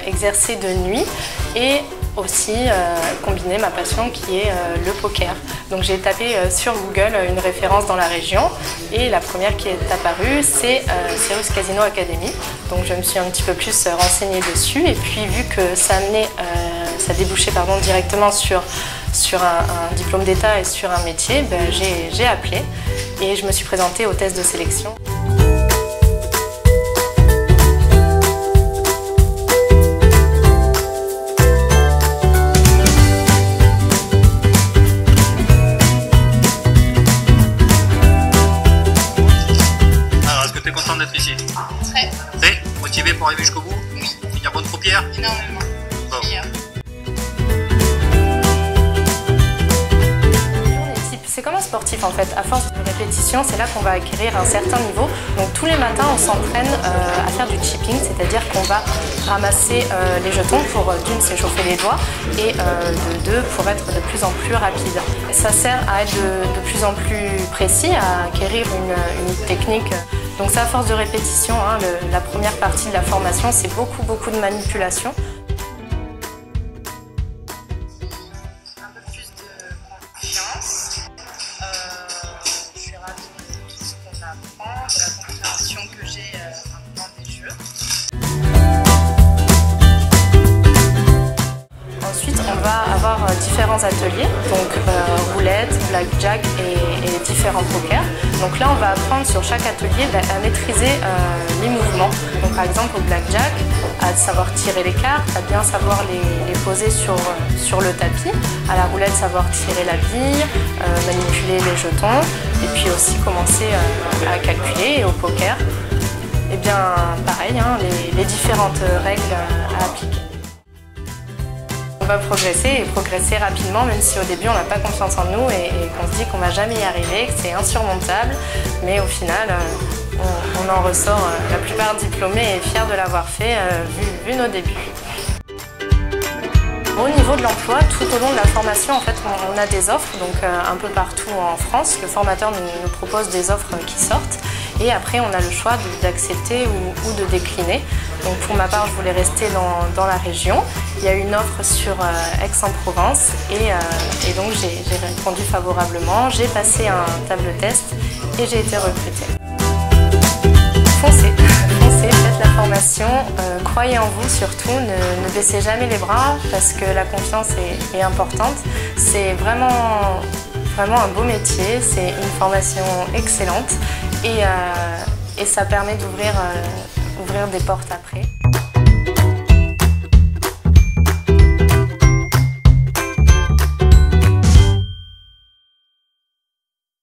exercer de nuit et aussi combiner ma passion qui est le poker. Donc j'ai tapé sur Google une référence dans la région et la première qui est apparue c'est Cyrus Casino Academy. Donc je me suis un petit peu plus renseignée dessus et puis vu que ça débouchait directement sur un diplôme d'état et sur un métier, j'ai appelé et je me suis présentée au test de sélection. Tu es contente d'être ici? Très. Très motivée pour arriver jusqu'au bout? Oui. Finir bonne croupière? Énormément. Bon. C'est comme un sportif en fait, à force de répétition, c'est là qu'on va acquérir un certain niveau. Donc tous les matins, on s'entraîne à faire du chipping, c'est-à-dire qu'on va ramasser les jetons pour d'une s'échauffer les doigts et de deux pour être de plus en plus rapide. Ça sert à être de plus en plus précis, à acquérir une technique. Donc c'est à force de répétition, hein, la première partie de la formation, c'est beaucoup de manipulation. Un peu plus de confiance. Je suis ravie de tout ce qu'on apprend, de la compréhension que j'ai maintenant des jeux. Ensuite, on va avoir différents ateliers, donc roulette, blackjack et différents pokers. Donc là, on va apprendre sur chaque atelier à maîtriser les mouvements. Donc par exemple au blackjack, à savoir tirer les cartes, à bien savoir les poser sur le tapis. À la roulette, savoir tirer la bille, manipuler les jetons et puis aussi commencer à calculer. Et au poker, eh bien pareil, hein, les différentes règles à appliquer. On va progresser rapidement, même si au début on n'a pas confiance en nous et qu'on se dit qu'on ne va jamais y arriver, que c'est insurmontable. Mais au final, on en ressort la plupart diplômés et fiers de l'avoir fait vu nos débuts. Au niveau de l'emploi, tout au long de la formation, en fait, on a des offres, donc un peu partout en France. Le formateur nous propose des offres qui sortent et après on a le choix d'accepter ou de décliner. Donc pour ma part, je voulais rester dans la région. Il y a une offre sur Aix-en-Provence et donc j'ai répondu favorablement. J'ai passé un table test et j'ai été recrutée. Foncez, faites la formation, croyez en vous surtout, ne baissez jamais les bras parce que la confiance est importante. C'est vraiment un beau métier, c'est une formation excellente et ça permet d'ouvrir des portes après.